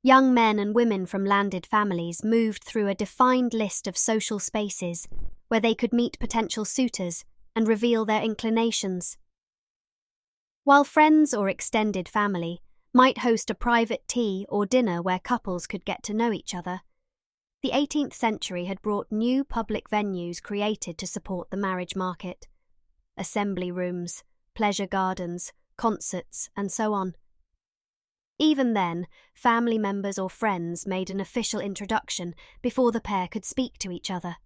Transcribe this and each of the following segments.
Young men and women from landed families moved through a defined list of social spaces where they could meet potential suitors and reveal their inclinations. While friends or extended family might host a private tea or dinner where couples could get to know each other, the 18th century had brought new public venues created to support the marriage market. Assembly rooms, pleasure gardens, concerts, and so on. Even then, family members or friends made an official introduction before the pair could speak to each other.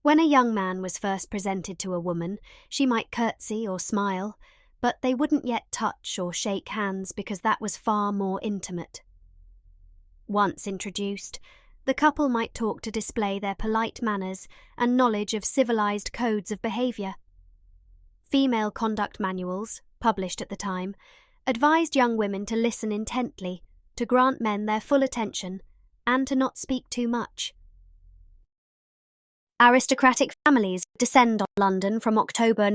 When a young man was first presented to a woman, she might curtsy or smile, but they wouldn't yet touch or shake hands because that was far more intimate. Once introduced, the couple might talk to display their polite manners and knowledge of civilized codes of behavior. Female conduct manuals, published at the time, advised young women to listen intently, to grant men their full attention, and to not speak too much. Aristocratic families descend on London from October,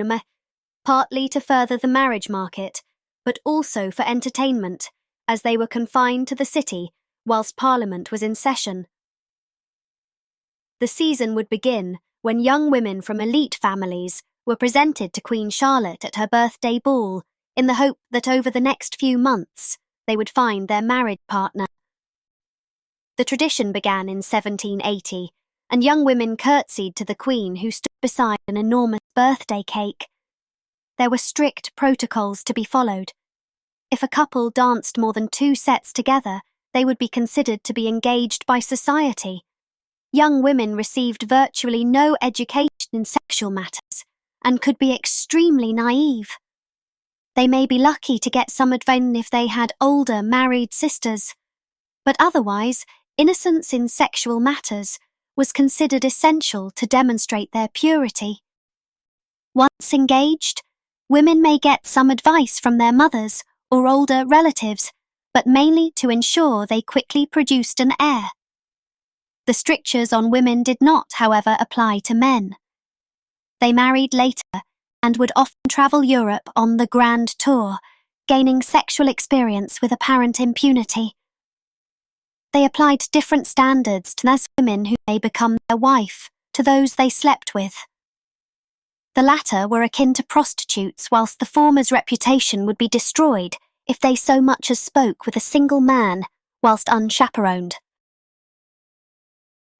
partly to further the marriage market, but also for entertainment, as they were confined to the city whilst Parliament was in session. The season would begin when young women from elite families were presented to Queen Charlotte at her birthday ball, in the hope that over the next few months they would find their marriage partner. The tradition began in 1780, and young women curtsied to the Queen, who stood beside an enormous birthday cake. There were strict protocols to be followed. If a couple danced more than 2 sets together, they would be considered to be engaged by society. Young women received virtually no education in sexual matters and could be extremely naive. They may be lucky to get some advice if they had older married sisters, but otherwise, innocence in sexual matters was considered essential to demonstrate their purity. Once engaged, women may get some advice from their mothers or older relatives, but mainly to ensure they quickly produced an heir. The strictures on women did not, however, apply to men. They married later and would often travel Europe on the Grand Tour, gaining sexual experience with apparent impunity. They applied different standards to those women who may become their wife to those they slept with. The latter were akin to prostitutes, whilst the former's reputation would be destroyed if they so much as spoke with a single man whilst unchaperoned.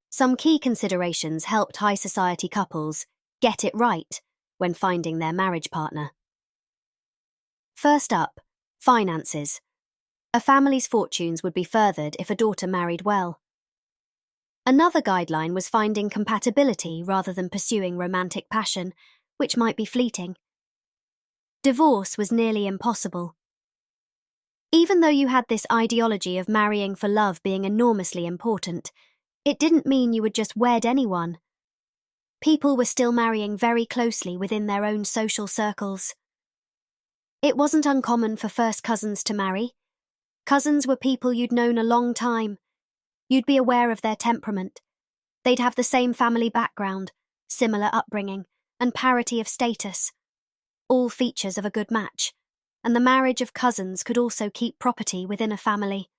Some key considerations helped high society couples get it right when finding their marriage partner. First up, finances. A family's fortunes would be furthered if a daughter married well. Another guideline was finding compatibility rather than pursuing romantic passion, which might be fleeting. Divorce was nearly impossible. Even though you had this ideology of marrying for love being enormously important, it didn't mean you would just wed anyone. People were still marrying very closely within their own social circles. It wasn't uncommon for first cousins to marry. Cousins were people you'd known a long time. You'd be aware of their temperament. They'd have the same family background, similar upbringing, and parity of status. All features of a good match, and the marriage of cousins could also keep property within a family.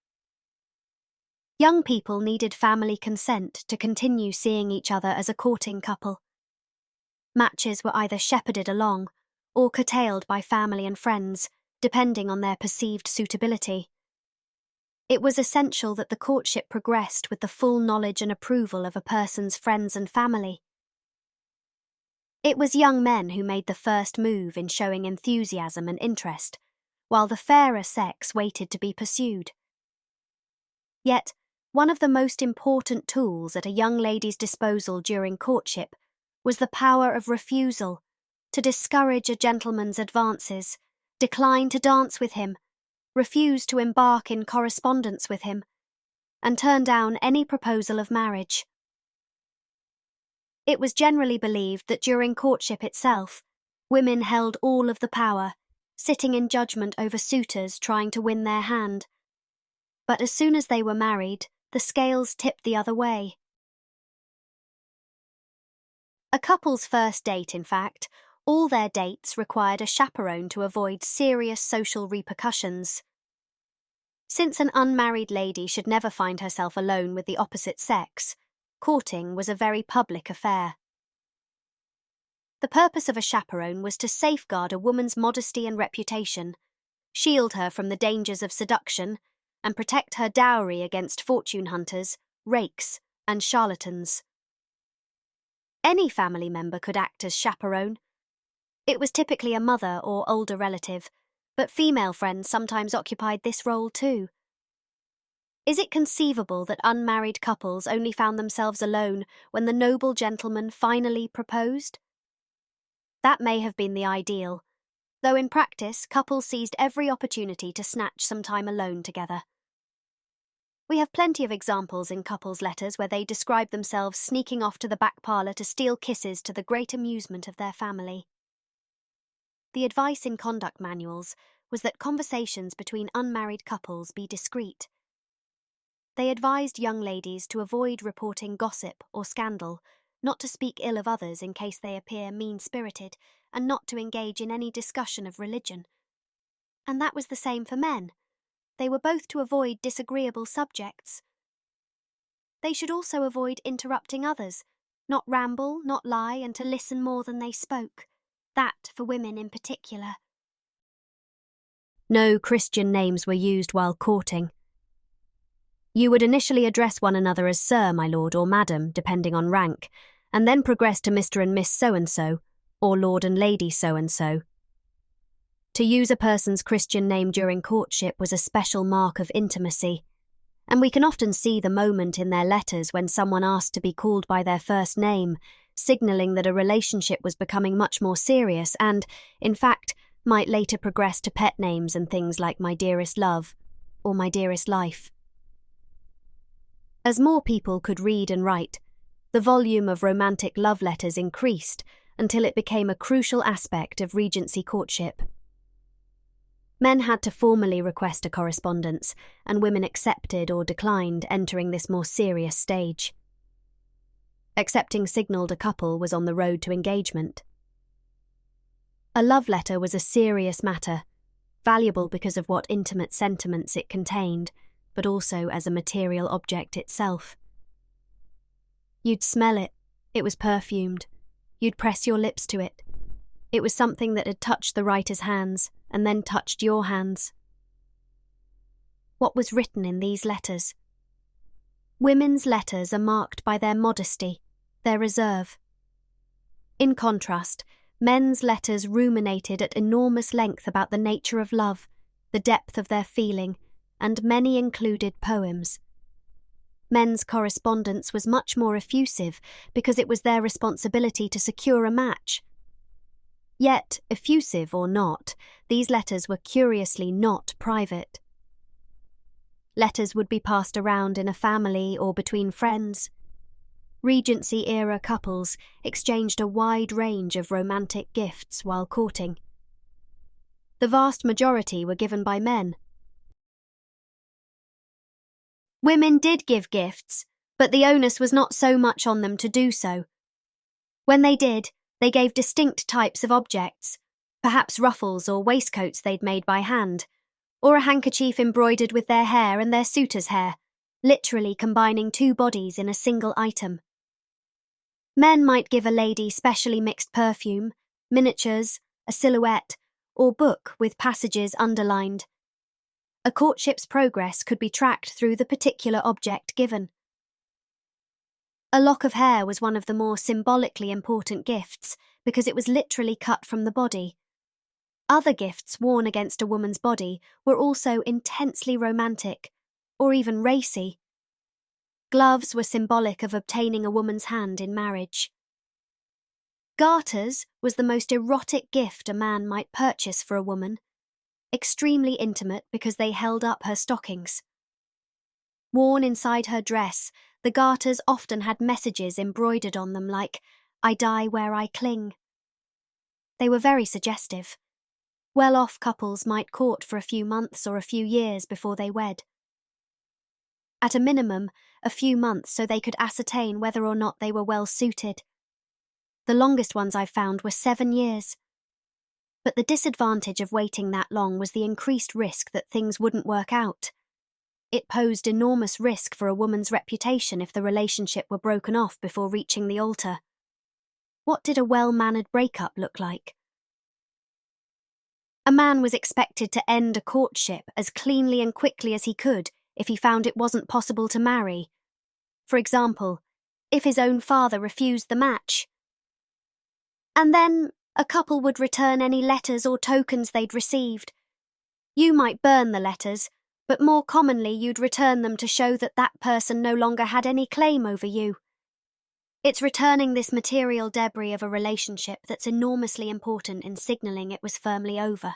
Young people needed family consent to continue seeing each other as a courting couple. Matches were either shepherded along or curtailed by family and friends, depending on their perceived suitability. It was essential that the courtship progressed with the full knowledge and approval of a person's friends and family. It was young men who made the first move in showing enthusiasm and interest, while the fairer sex waited to be pursued. Yet, one of the most important tools at a young lady's disposal during courtship was the power of refusal, to discourage a gentleman's advances, decline to dance with him, refuse to embark in correspondence with him, and turn down any proposal of marriage. It was generally believed that during courtship itself, women held all of the power, sitting in judgment over suitors trying to win their hand. But as soon as they were married, the scales tipped the other way. A couple's first date, in fact, all their dates required a chaperone to avoid serious social repercussions. Since an unmarried lady should never find herself alone with the opposite sex, courting was a very public affair. The purpose of a chaperone was to safeguard a woman's modesty and reputation, shield her from the dangers of seduction, and protect her dowry against fortune hunters, rakes, and charlatans. Any family member could act as chaperone. It was typically a mother or older relative, but female friends sometimes occupied this role too. Is it conceivable that unmarried couples only found themselves alone when the noble gentleman finally proposed? That may have been the ideal, though in practice couples seized every opportunity to snatch some time alone together. We have plenty of examples in couples' letters where they describe themselves sneaking off to the back parlour to steal kisses to the great amusement of their family. The advice in conduct manuals was that conversations between unmarried couples be discreet. They advised young ladies to avoid reporting gossip or scandal, not to speak ill of others in case they appear mean-spirited, and not to engage in any discussion of religion. And that was the same for men. They were both to avoid disagreeable subjects. They should also avoid interrupting others, not ramble, not lie, and to listen more than they spoke. That for women in particular. No Christian names were used while courting. You would initially address one another as Sir, my lord, or Madam, depending on rank, and then progress to Mr. and Miss So-and-so, or Lord and Lady So-and-so. To use a person's Christian name during courtship was a special mark of intimacy, and we can often see the moment in their letters when someone asked to be called by their first name, signalling that a relationship was becoming much more serious and, in fact, might later progress to pet names and things like my dearest love or my dearest life. As more people could read and write, the volume of romantic love letters increased until it became a crucial aspect of Regency courtship. Men had to formally request a correspondence, and women accepted or declined entering this more serious stage. Accepting signalled a couple was on the road to engagement. A love letter was a serious matter, valuable because of what intimate sentiments it contained, but also as a material object itself. You'd smell it. It was perfumed. You'd press your lips to it. It was something that had touched the writer's hands and then touched your hands. What was written in these letters? Women's letters are marked by their modesty, their reserve. In contrast, men's letters ruminated at enormous length about the nature of love, the depth of their feeling, and many included poems. Men's correspondence was much more effusive because it was their responsibility to secure a match. Yet, effusive or not, these letters were curiously not private. Letters would be passed around in a family or between friends. Regency-era couples exchanged a wide range of romantic gifts while courting. The vast majority were given by men. Women did give gifts, but the onus was not so much on them to do so. When they did, they gave distinct types of objects, perhaps ruffles or waistcoats they'd made by hand, or a handkerchief embroidered with their hair and their suitor's hair, literally combining two bodies in a single item. Men might give a lady specially mixed perfume, miniatures, a silhouette, or book with passages underlined. A courtship's progress could be tracked through the particular object given. A lock of hair was one of the more symbolically important gifts because it was literally cut from the body. Other gifts worn against a woman's body were also intensely romantic, or even racy. Gloves were symbolic of obtaining a woman's hand in marriage. Garters was the most erotic gift a man might purchase for a woman, extremely intimate because they held up her stockings. Worn inside her dress, the garters often had messages embroidered on them like, "I die where I cling." They were very suggestive. Well-off couples might court for a few months or a few years before they wed. At a minimum, a few months so they could ascertain whether or not they were well suited. The longest ones I've found were 7 years. But the disadvantage of waiting that long was the increased risk that things wouldn't work out. It posed enormous risk for a woman's reputation if the relationship were broken off before reaching the altar. What did a well-mannered breakup look like? A man was expected to end a courtship as cleanly and quickly as he could if he found it wasn't possible to marry. For example, if his own father refused the match. And then a couple would return any letters or tokens they'd received. You might burn the letters, but more commonly you'd return them to show that that person no longer had any claim over you. It's returning this material debris of a relationship that's enormously important in signalling it was firmly over.